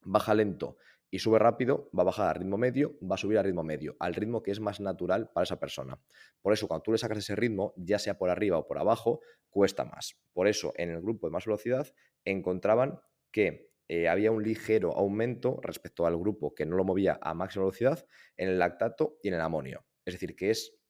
baja lento y sube rápido, va a bajar a ritmo medio, va a subir a ritmo medio, al ritmo que es más natural para esa persona. Por eso, cuando tú le sacas ese ritmo, ya sea por arriba o por abajo, cuesta más. Por eso, en el grupo de más velocidad, encontraban que había un ligero aumento respecto al grupo que no lo movía a máxima velocidad en el lactato y en el amonio. Es decir,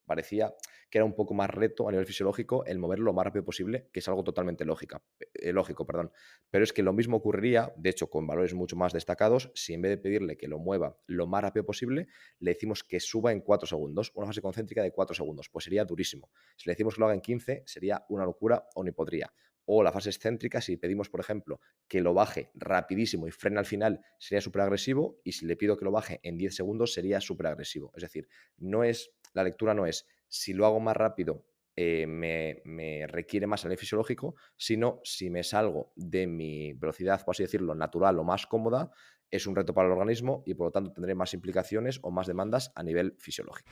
parecía que era un poco más reto a nivel fisiológico el moverlo lo más rápido posible, que es algo totalmente lógico, perdón. Pero es que lo mismo ocurriría, de hecho, con valores mucho más destacados, si en vez de pedirle que lo mueva lo más rápido posible, le decimos que suba en 4 segundos, una fase concéntrica de 4 segundos, pues sería durísimo. Si le decimos que lo haga en 15, sería una locura o ni podría. O la fase excéntrica, si pedimos, por ejemplo, que lo baje rapidísimo y frene al final, sería súper agresivo, y si le pido que lo baje en 10 segundos, sería súper agresivo. Es decir, la lectura no es si lo hago más rápido, me requiere más a nivel fisiológico, sino si me salgo de mi velocidad, por así decirlo, natural o más cómoda, es un reto para el organismo y por lo tanto tendré más implicaciones o más demandas a nivel fisiológico.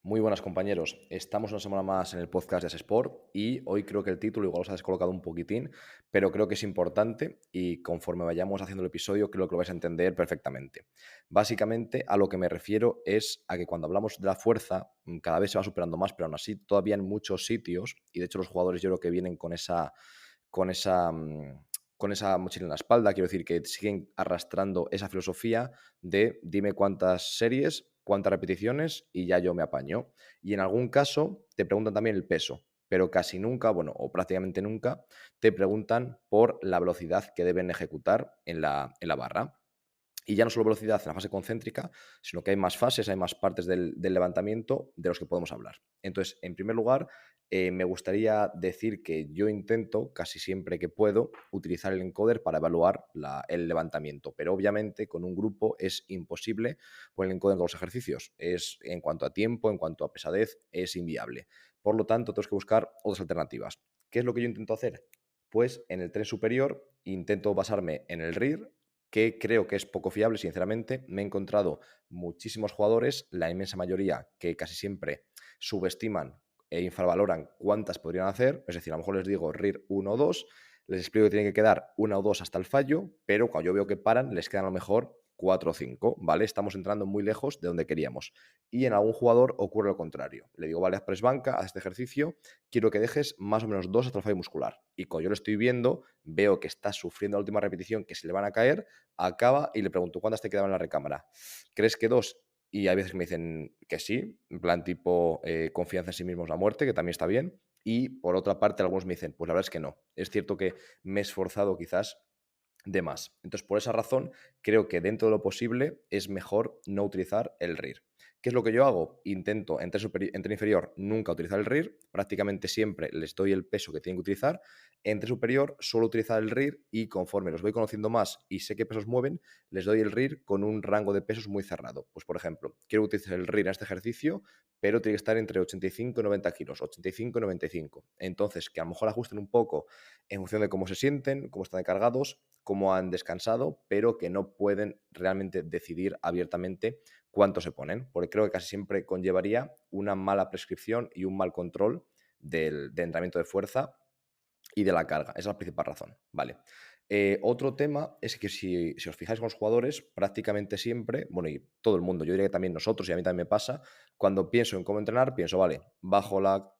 Muy buenas, compañeros. Estamos una semana más en el podcast de Sport y hoy creo que el título igual os ha descolocado un poquitín, pero creo que es importante y conforme vayamos haciendo el episodio creo que lo vais a entender perfectamente. Básicamente a lo que me refiero es a que cuando hablamos de la fuerza cada vez se va superando más, pero aún así todavía en muchos sitios, y de hecho los jugadores yo creo que vienen con esa, con esa mochila en la espalda. Quiero decir que siguen arrastrando esa filosofía de dime cuántas series, cuántas repeticiones y ya yo me apaño. Y en algún caso te preguntan también el peso, pero casi nunca, bueno, o prácticamente nunca, te preguntan por la velocidad que deben ejecutar en la barra. Y ya no solo velocidad en la fase concéntrica, sino que hay más fases, hay más partes del levantamiento de los que podemos hablar. Entonces, en primer lugar, me gustaría decir que yo intento, casi siempre que puedo, utilizar el encoder para evaluar el levantamiento, pero obviamente con un grupo es imposible poner el encoder en todos los ejercicios. En cuanto a tiempo, en cuanto a pesadez, es inviable. Por lo tanto, tenemos que buscar otras alternativas. ¿Qué es lo que yo intento hacer? Pues en el tren superior intento basarme en el RIR, que creo que es poco fiable, sinceramente. Me he encontrado muchísimos jugadores, la inmensa mayoría, que casi siempre subestiman e infravaloran cuántas podrían hacer. Es decir, a lo mejor les digo RIR 1 o 2, les explico que tienen que quedar 1 o 2 hasta el fallo, pero cuando yo veo que paran, les quedan a lo mejor 4 o 5, ¿vale? Estamos entrando muy lejos de donde queríamos. Y en algún jugador ocurre lo contrario. Le digo, vale, haz press banca, haz este ejercicio, quiero que dejes más o menos 2 hasta el fallo muscular. Y cuando yo lo estoy viendo, veo que está sufriendo la última repetición, que se le van a caer, acaba y le pregunto, ¿cuántas te quedaban en la recámara? ¿Crees que 2? Y hay veces que me dicen que sí, en plan tipo confianza en sí mismos la muerte, que también está bien. Y por otra parte, algunos me dicen, pues la verdad es que no. Es cierto que me he esforzado quizás de más. Entonces, por esa razón, creo que dentro de lo posible es mejor no utilizar el RIR. ¿Qué es lo que yo hago? Intento en tren inferior nunca utilizar el RIR, prácticamente siempre les doy el peso que tienen que utilizar. En tren superior suelo utilizar el RIR y conforme los voy conociendo más y sé qué pesos mueven, les doy el RIR con un rango de pesos muy cerrado. Pues, por ejemplo, quiero utilizar el RIR en este ejercicio, pero tiene que estar entre 85 y 90 kilos, 85 y 95. Entonces, que a lo mejor ajusten un poco en función de cómo se sienten, cómo están cargados, cómo han descansado, pero que no pueden realmente decidir abiertamente cuánto se ponen, porque creo que casi siempre conllevaría una mala prescripción y un mal control del entrenamiento de fuerza y de la carga. Esa es la principal razón. Vale. Otro tema es que si os fijáis con los jugadores, prácticamente siempre, bueno, y todo el mundo, yo diría que también nosotros, y a mí también me pasa, cuando pienso en cómo entrenar, pienso, vale, bajo la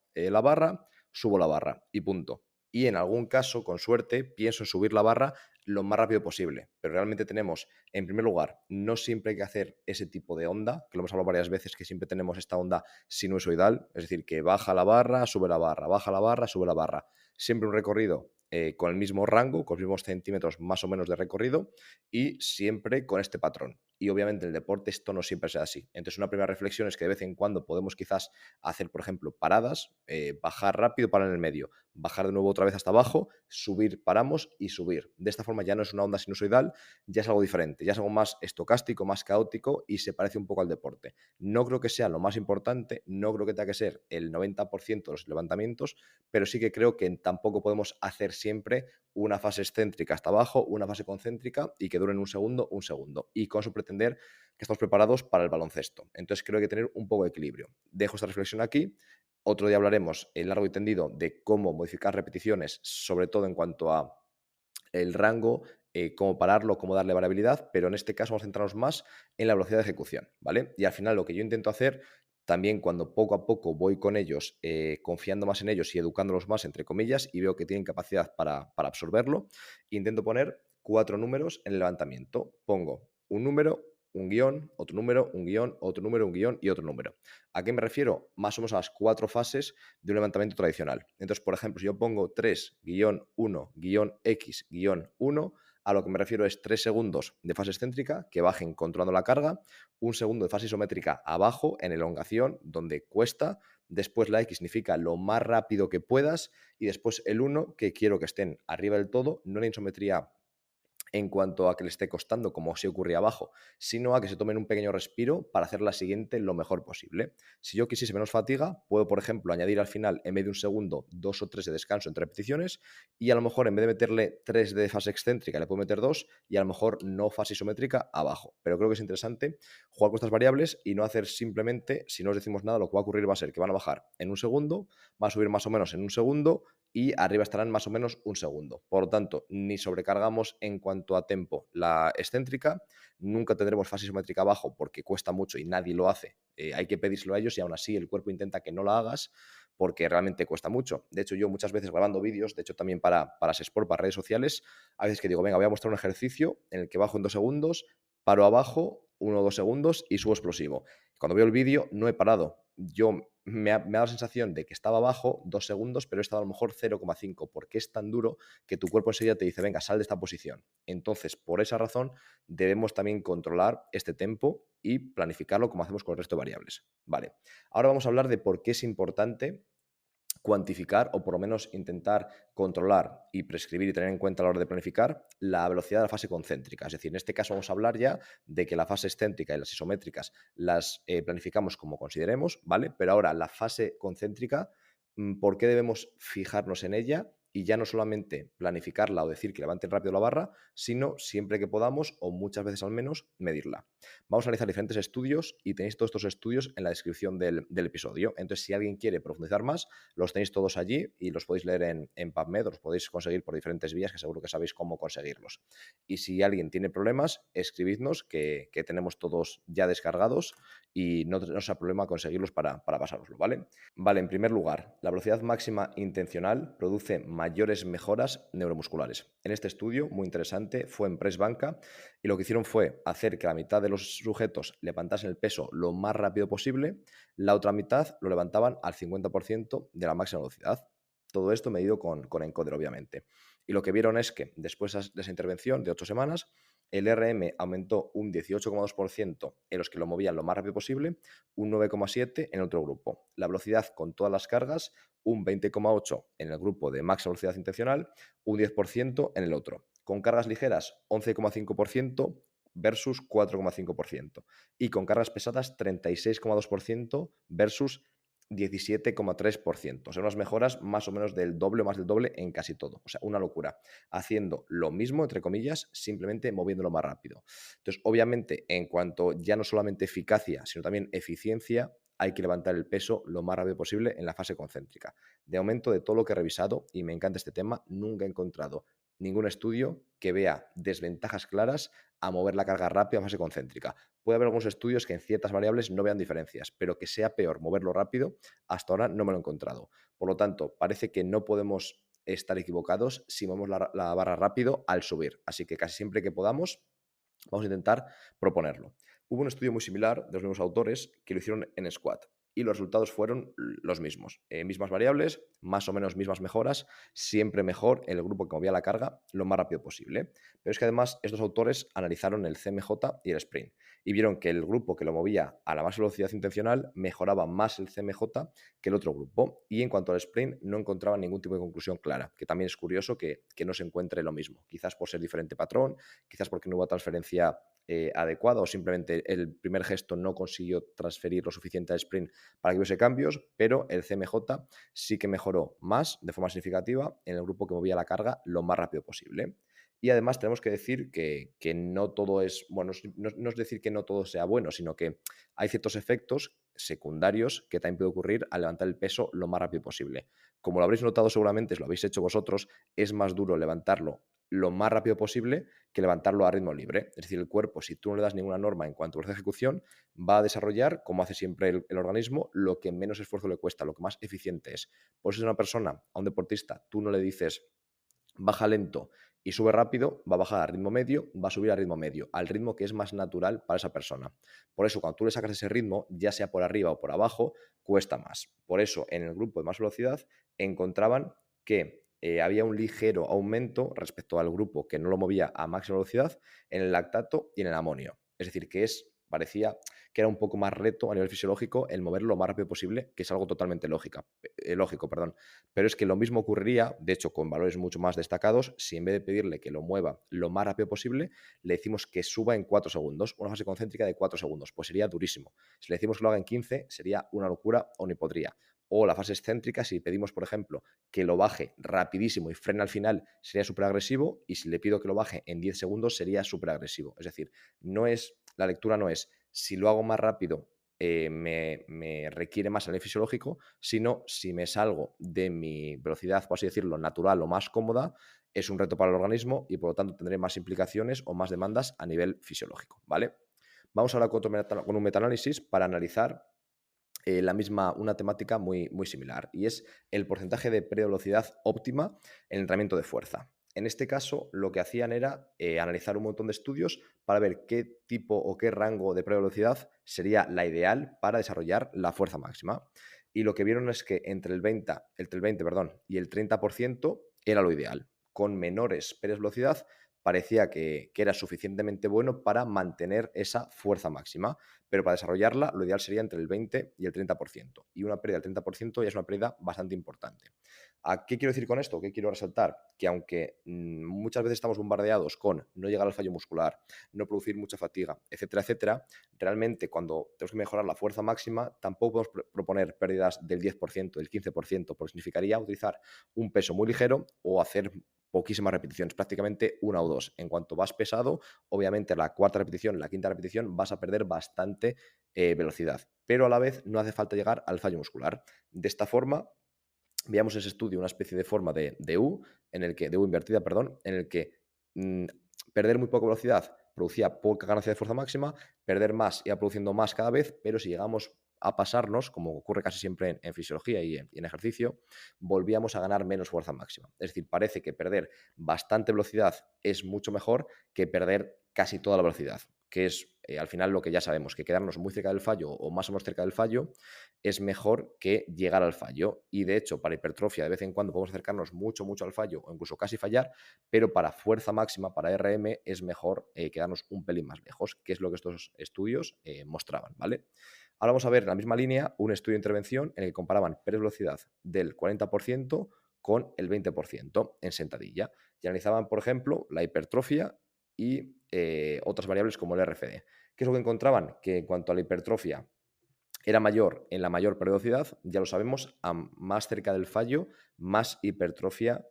barra, subo la barra y punto. Y en algún caso, con suerte, pienso en subir la barra lo más rápido posible. Pero realmente tenemos, en primer lugar, no siempre hay que hacer ese tipo de onda, que lo hemos hablado varias veces, que siempre tenemos esta onda sinusoidal, es decir, que baja la barra, sube la barra, baja la barra, sube la barra. Siempre un recorrido con el mismo rango, con los mismos centímetros más o menos de recorrido y siempre con este patrón. Y obviamente en el deporte esto no siempre sea así. Entonces una primera reflexión es que de vez en cuando podemos quizás hacer, por ejemplo, paradas, bajar rápido, parar en el medio, bajar de nuevo otra vez hasta abajo, subir, paramos y subir. De esta forma ya no es una onda sinusoidal, ya es algo diferente, ya es algo más estocástico, más caótico y se parece un poco al deporte. No creo que sea lo más importante, no creo que tenga que ser el 90% de los levantamientos, pero sí que creo que tampoco podemos hacer siempre una fase excéntrica hasta abajo, una fase concéntrica y que duren un segundo, un segundo. Y con eso pretender que estamos preparados para el baloncesto. Entonces creo que hay que tener un poco de equilibrio. Dejo esta reflexión aquí. Otro día hablaremos en largo y tendido de cómo modificar repeticiones, sobre todo en cuanto a el rango, cómo pararlo, cómo darle variabilidad, pero en este caso vamos a centrarnos más en la velocidad de ejecución, ¿vale? Y al final lo que yo intento hacer, también cuando poco a poco voy con ellos, confiando más en ellos y educándolos más, entre comillas, y veo que tienen capacidad para absorberlo, intento poner 4 números en el levantamiento. Pongo un número, un guión, otro número, un guión, otro número, un guión y otro número. ¿A qué me refiero? Más o menos a las 4 fases de un levantamiento tradicional. Entonces, por ejemplo, si yo pongo 3-1-X-1, a lo que me refiero es 3 segundos de fase excéntrica que bajen controlando la carga, un segundo de fase isométrica abajo en elongación, donde cuesta, después la X significa lo más rápido que puedas y después el 1 que quiero que estén arriba del todo, no en isometría en cuanto a que le esté costando, como si ocurría abajo, sino a que se tomen un pequeño respiro para hacer la siguiente lo mejor posible. Si yo quisiese menos fatiga, puedo, por ejemplo, añadir al final, en vez de un segundo, 2 o 3 de descanso entre repeticiones, y a lo mejor en vez de meterle 3 de fase excéntrica, le puedo meter 2 y a lo mejor no fase isométrica abajo. Pero creo que es interesante jugar con estas variables y no hacer simplemente, si no os decimos nada, lo que va a ocurrir va a ser que van a bajar en un segundo, va a subir más o menos en un segundo y arriba estarán más o menos un segundo. Por lo tanto, ni sobrecargamos en cuanto a tempo la excéntrica, nunca tendremos fase isométrica abajo porque cuesta mucho y nadie lo hace. Hay que pedírselo a ellos y aún así el cuerpo intenta que no la hagas porque realmente cuesta mucho. De hecho, yo muchas veces grabando vídeos, de hecho también para Sesport, para redes sociales, a veces que digo, venga, voy a mostrar un ejercicio en el que bajo en 2 segundos, paro abajo, 1 o 2 segundos y subo explosivo. Cuando veo el vídeo no he parado. Me ha dado la sensación de que estaba abajo 2 segundos, pero he estado a lo mejor 0,5 porque es tan duro que tu cuerpo enseguida te dice, venga, sal de esta posición. Entonces, por esa razón, debemos también controlar este tempo y planificarlo como hacemos con el resto de variables. Vale, ahora vamos a hablar de por qué es importante cuantificar o por lo menos intentar controlar y prescribir y tener en cuenta a la hora de planificar la velocidad de la fase concéntrica. Es decir, en este caso vamos a hablar ya de que la fase excéntrica y las isométricas las planificamos como consideremos, ¿vale? Pero ahora la fase concéntrica, ¿por qué debemos fijarnos en ella? Y ya no solamente planificarla o decir que levanten rápido la barra, sino siempre que podamos o muchas veces al menos medirla. Vamos a analizar diferentes estudios y tenéis todos estos estudios en la descripción del episodio. Entonces, si alguien quiere profundizar más, los tenéis todos allí y los podéis leer en PubMed, os podéis conseguir por diferentes vías que seguro que sabéis cómo conseguirlos. Y si alguien tiene problemas, escribidnos que tenemos todos ya descargados y no será problema conseguirlos para pasároslo, ¿vale? Vale, en primer lugar, la velocidad máxima intencional produce mayores mejoras neuromusculares. En este estudio, muy interesante, fue en press banca y lo que hicieron fue hacer que la mitad de los sujetos levantasen el peso lo más rápido posible, la otra mitad lo levantaban al 50% de la máxima velocidad. Todo esto medido con encoder, obviamente. Y lo que vieron es que después de esa intervención de 8 semanas, el RM aumentó un 18,2% en los que lo movían lo más rápido posible, un 9,7% en otro grupo. La velocidad con todas las cargas, un 20,8% en el grupo de máxima velocidad intencional, un 10% en el otro. Con cargas ligeras, 11,5% versus 4,5%. Y con cargas pesadas, 36,2% versus 17,3%. O sea, unas mejoras más o menos del doble o más del doble en casi todo. O sea, una locura. Haciendo lo mismo, entre comillas, simplemente moviéndolo más rápido. Entonces, obviamente, en cuanto ya no solamente eficacia, sino también eficiencia, hay que levantar el peso lo más rápido posible en la fase concéntrica. De momento, de todo lo que he revisado, y me encanta este tema, nunca he encontrado ningún estudio que vea desventajas claras a mover la carga rápida a fase concéntrica. Puede haber algunos estudios que en ciertas variables no vean diferencias, pero que sea peor moverlo rápido, hasta ahora no me lo he encontrado. Por lo tanto, parece que no podemos estar equivocados si movemos la barra rápido al subir. Así que casi siempre que podamos, vamos a intentar proponerlo. Hubo un estudio muy similar de los mismos autores que lo hicieron en squat y los resultados fueron los mismos. Mismas variables, más o menos mismas mejoras, siempre mejor en el grupo que movía la carga lo más rápido posible. Pero es que además estos autores analizaron el CMJ y el sprint y vieron que el grupo que lo movía a la más velocidad intencional mejoraba más el CMJ que el otro grupo y en cuanto al sprint no encontraban ningún tipo de conclusión clara, que también es curioso que no se encuentre lo mismo, quizás por ser diferente patrón, quizás porque no hubo transferencia adecuada o simplemente el primer gesto no consiguió transferir lo suficiente al sprint para que hubiese cambios, pero el CMJ sí que mejoró más de forma significativa en el grupo que movía la carga lo más rápido posible. Y además tenemos que decir que no todo es, bueno, no es decir que no todo sea bueno, sino que hay ciertos efectos secundarios que también puede ocurrir al levantar el peso lo más rápido posible. Como lo habréis notado seguramente, si lo habéis hecho vosotros, es más duro levantarlo lo más rápido posible que levantarlo a ritmo libre. Es decir, el cuerpo, si tú no le das ninguna norma en cuanto a velocidad de ejecución, va a desarrollar, como hace siempre el organismo, lo que menos esfuerzo le cuesta, lo que más eficiente es. Por eso, si a una persona, a un deportista, tú no le dices baja lento y sube rápido, va a bajar a ritmo medio, va a subir a ritmo medio, al ritmo que es más natural para esa persona. Por eso, cuando tú le sacas ese ritmo, ya sea por arriba o por abajo, cuesta más. Por eso, en el grupo de más velocidad, encontraban que había un ligero aumento respecto al grupo que no lo movía a máxima velocidad en el lactato y en el amonio. Es decir, que parecía que era un poco más reto a nivel fisiológico el moverlo lo más rápido posible, que es algo totalmente lógico, perdón. Pero es que lo mismo ocurriría, de hecho, con valores mucho más destacados, si en vez de pedirle que lo mueva lo más rápido posible, le decimos que suba en 4 segundos, una fase concéntrica de 4 segundos, pues sería durísimo. Si le decimos que lo haga en 15, sería una locura o ni podría. O la fase excéntrica, si pedimos, por ejemplo, que lo baje rapidísimo y frene al final, sería súper agresivo, y si le pido que lo baje en 10 segundos, sería súper agresivo. Es decir, la lectura no es si lo hago más rápido, me requiere más a nivel fisiológico, sino si me salgo de mi velocidad, por así decirlo, natural o más cómoda, es un reto para el organismo y por lo tanto tendré más implicaciones o más demandas a nivel fisiológico, ¿vale? Vamos ahora con un metaanálisis para analizar una temática muy similar, y es el porcentaje de prevelocidad óptima en el entrenamiento de fuerza. En este caso, lo que hacían era analizar un montón de estudios para ver qué tipo o qué rango de prevelocidad sería la ideal para desarrollar la fuerza máxima. Y lo que vieron es que entre el 20, perdón, y el 30% era lo ideal. Con menores velocidad parecía que era suficientemente bueno para mantener esa fuerza máxima, pero para desarrollarla lo ideal sería entre el 20 y el 30%. Y una pérdida del 30% ya es una pérdida bastante importante. ¿A qué quiero decir con esto? ¿Qué quiero resaltar? Que aunque muchas veces estamos bombardeados con no llegar al fallo muscular, no producir mucha fatiga, etcétera, etcétera, realmente cuando tenemos que mejorar la fuerza máxima, tampoco podemos proponer pérdidas del 10%, del 15%, porque significaría utilizar un peso muy ligero o hacer poquísimas repeticiones, prácticamente una o dos. En cuanto vas pesado, obviamente la cuarta repetición, la quinta repetición, vas a perder bastante velocidad, pero a la vez no hace falta llegar al fallo muscular. De esta forma, veamos ese estudio una especie de forma de U, de U invertida, perdón, en el que mm, perder muy poca velocidad producía poca ganancia de fuerza máxima, perder más iba produciendo más cada vez, pero si llegamos a pasarnos, como ocurre casi siempre en fisiología y en ejercicio, volvíamos a ganar menos fuerza máxima. Es decir, parece que perder bastante velocidad es mucho mejor que perder casi toda la velocidad, que es al final lo que ya sabemos, que quedarnos muy cerca del fallo o más o menos cerca del fallo es mejor que llegar al fallo. Y de hecho, para hipertrofia, de vez en cuando podemos acercarnos mucho al fallo o incluso casi fallar, pero para fuerza máxima, para RM, es mejor quedarnos un pelín más lejos, que es lo que estos estudios mostraban, ¿vale? Ahora vamos a ver en la misma línea un estudio de intervención en el que comparaban velocidad del 40% con el 20% en sentadilla. Y analizaban, por ejemplo, la hipertrofia y otras variables como el RFD. ¿Qué es lo que encontraban? Que en cuanto a la hipertrofia, era mayor en la mayor velocidad, ya lo sabemos, más cerca del fallo, más hipertrofia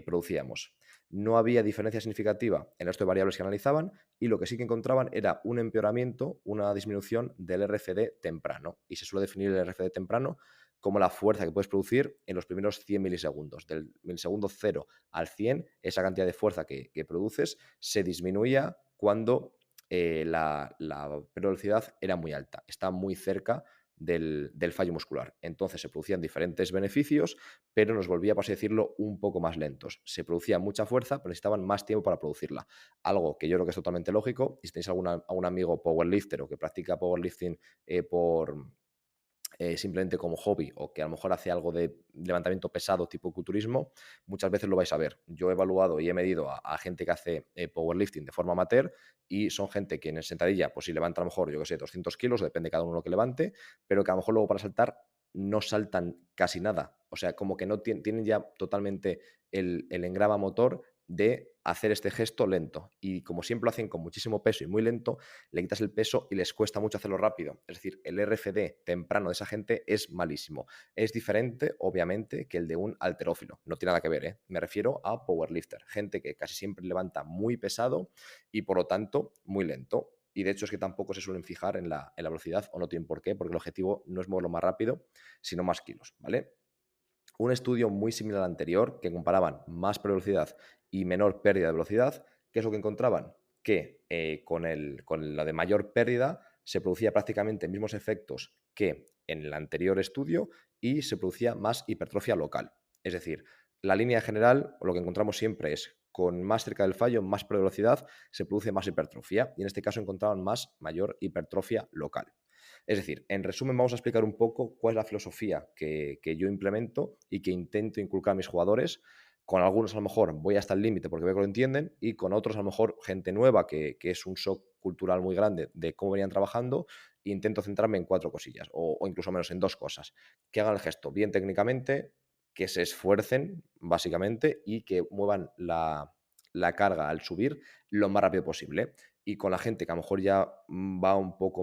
producíamos. No había diferencia significativa en el resto de variables que analizaban, y lo que sí que encontraban era un empeoramiento, una disminución del RFD temprano. Y se suele definir el RFD temprano como la fuerza que puedes producir en los primeros 100 milisegundos. Del milisegundo 0 al 100, esa cantidad de fuerza que produces se disminuía cuando la velocidad era muy alta, está muy cerca del fallo muscular. Entonces se producían diferentes beneficios, pero nos volvía, por así decirlo, un poco más lentos. Se producía mucha fuerza, pero necesitaban más tiempo para producirla. Algo que yo creo que es totalmente lógico. Y si tenéis algún amigo powerlifter o que practica powerlifting simplemente como hobby, o que a lo mejor hace algo de levantamiento pesado tipo culturismo, muchas veces lo vais a ver. Yo he evaluado y he medido a gente que hace powerlifting de forma amateur, y son gente que en sentadilla, pues si levanta a lo mejor, yo que sé, 200 kilos, depende cada uno lo que levante, pero que a lo mejor luego para saltar no saltan casi nada. O sea, como que no tienen ya totalmente el engrama motor de hacer este gesto lento. Y como siempre lo hacen con muchísimo peso y muy lento, le quitas el peso y les cuesta mucho hacerlo rápido. Es decir, el RFD temprano de esa gente es malísimo. Es diferente, obviamente, que el de un halterófilo. No tiene nada que ver, ¿eh? Me refiero a powerlifter. Gente que casi siempre levanta muy pesado y, por lo tanto, muy lento. Y de hecho es que tampoco se suelen fijar en la velocidad, o no tienen por qué, porque el objetivo no es moverlo más rápido, sino más kilos, ¿vale? Un estudio muy similar al anterior, que comparaban más velocidad y menor pérdida de velocidad. ¿Qué es lo que encontraban? Que con la de mayor pérdida se producía prácticamente mismos efectos que en el anterior estudio y se producía más hipertrofia local. Es decir, la línea general, lo que encontramos siempre es con más cerca del fallo, más velocidad, se produce más hipertrofia y en este caso encontraban mayor hipertrofia local. Es decir, en resumen, vamos a explicar un poco cuál es la filosofía que yo implemento y que intento inculcar a mis jugadores. Con algunos a lo mejor voy hasta el límite porque veo que lo entienden y con otros a lo mejor gente nueva que es un shock cultural muy grande de cómo venían trabajando, intento centrarme en 4 cosillas o incluso menos en 2 cosas. Que hagan el gesto bien técnicamente, que se esfuercen básicamente y que muevan la carga al subir lo más rápido posible. Y con la gente que a lo mejor ya va un poco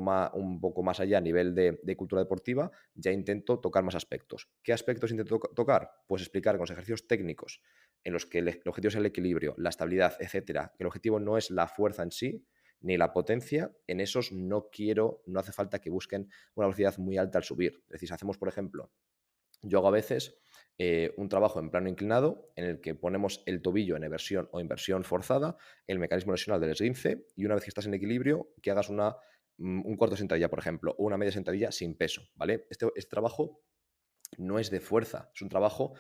más allá a nivel de cultura deportiva, ya intento tocar más aspectos. ¿Qué aspectos intento tocar? Pues explicar con los ejercicios técnicos en los que el objetivo es el equilibrio, la estabilidad, etcétera, que el objetivo no es la fuerza en sí, ni la potencia. En esos no hace falta que busquen una velocidad muy alta al subir. Es decir, si hacemos, por ejemplo, yo hago a veces un trabajo en plano inclinado en el que ponemos el tobillo en eversión o inversión forzada, el mecanismo lesional del esguince, y una vez que estás en equilibrio, que hagas un cuarto de sentadilla, por ejemplo, o una media sentadilla sin peso, ¿vale? Este trabajo no es de fuerza, es un trabajo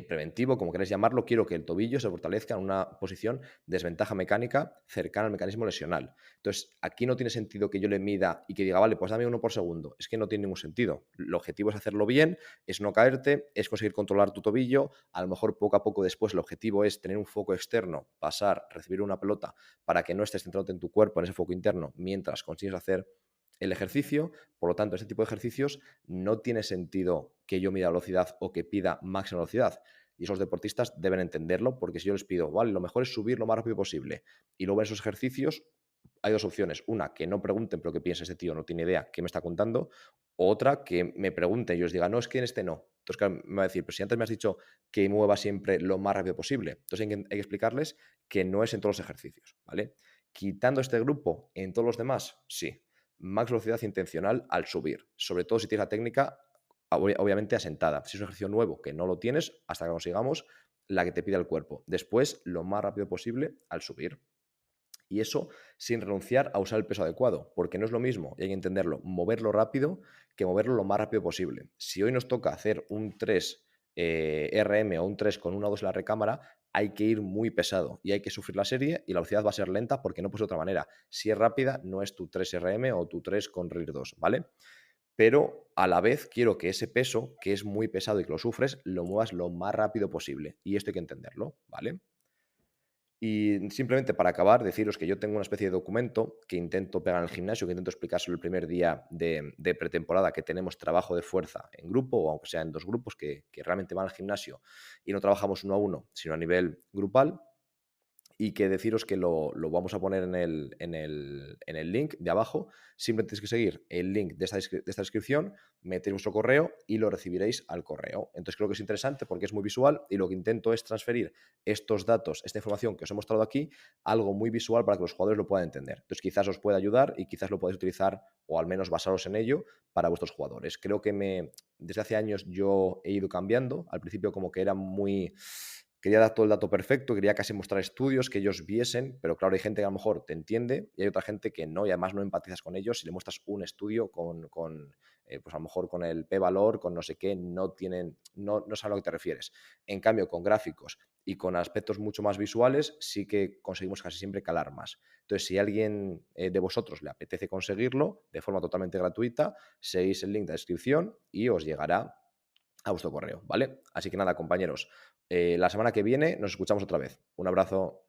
preventivo, como queréis llamarlo. Quiero que el tobillo se fortalezca en una posición de desventaja mecánica cercana al mecanismo lesional. Entonces, aquí no tiene sentido que yo le mida y que diga, vale, pues dame 1 por segundo. Es que no tiene ningún sentido. El objetivo es hacerlo bien, es no caerte, es conseguir controlar tu tobillo. A lo mejor poco a poco después el objetivo es tener un foco externo, pasar, recibir una pelota para que no estés centrado en tu cuerpo, en ese foco interno, mientras consigues hacer el ejercicio. Por lo tanto, este tipo de ejercicios no tiene sentido que yo mida velocidad o que pida máxima velocidad. Y esos deportistas deben entenderlo, porque si yo les pido, vale, lo mejor es subir lo más rápido posible, y luego en esos ejercicios hay 2 opciones. Una, que no pregunten, pero que piense, este tío no tiene idea qué me está contando. O otra, que me pregunten y yo les diga, no, es que en este no. Entonces, claro, me va a decir, pero si antes me has dicho que mueva siempre lo más rápido posible. Entonces hay que explicarles que no es en todos los ejercicios, ¿vale? Quitando este grupo, en todos los demás, sí. Max velocidad intencional al subir, sobre todo si tienes la técnica obviamente asentada. Si es un ejercicio nuevo que no lo tienes, hasta que consigamos la que te pida el cuerpo. Después, lo más rápido posible al subir. Y eso sin renunciar a usar el peso adecuado, porque no es lo mismo, y hay que entenderlo, moverlo rápido que moverlo lo más rápido posible. Si hoy nos toca hacer un 3 RM o un 3 con una o 2 en la recámara, hay que ir muy pesado y hay que sufrir la serie y la velocidad va a ser lenta porque no puede ser de otra manera. Si es rápida, no es tu 3 RM o tu 3 con RIR 2, ¿vale? Pero a la vez quiero que ese peso, que es muy pesado y que lo sufres, lo muevas lo más rápido posible. Y esto hay que entenderlo, ¿vale? Y simplemente para acabar, deciros que yo tengo una especie de documento que intento pegar en el gimnasio, que intento explicárselo el primer día de pretemporada, que tenemos trabajo de fuerza en grupo, o aunque sea en 2 grupos, que realmente van al gimnasio y no trabajamos uno a uno, sino a nivel grupal. Y que deciros que lo vamos a poner en el link de abajo. Simplemente tenéis que seguir el link de esta descripción, metéis vuestro correo y lo recibiréis al correo. Entonces creo que es interesante porque es muy visual y lo que intento es transferir estos datos, esta información que os he mostrado aquí, algo muy visual para que los jugadores lo puedan entender. Entonces quizás os pueda ayudar y quizás lo podáis utilizar o al menos basaros en ello para vuestros jugadores. Creo que desde hace años yo he ido cambiando. Al principio como que era muy... Quería dar todo el dato perfecto, quería casi mostrar estudios que ellos viesen, pero claro, hay gente que a lo mejor te entiende y hay otra gente que no, y además no empatizas con ellos. Si le muestras un estudio pues a lo mejor con el p-valor, con no sé qué, no saben a lo que te refieres. En cambio, con gráficos y con aspectos mucho más visuales, sí que conseguimos casi siempre calar más. Entonces, si a alguien de vosotros le apetece conseguirlo de forma totalmente gratuita, seguís el link de descripción y os llegará a vuestro correo, ¿vale? Así que nada, compañeros, la semana que viene nos escuchamos otra vez. Un abrazo.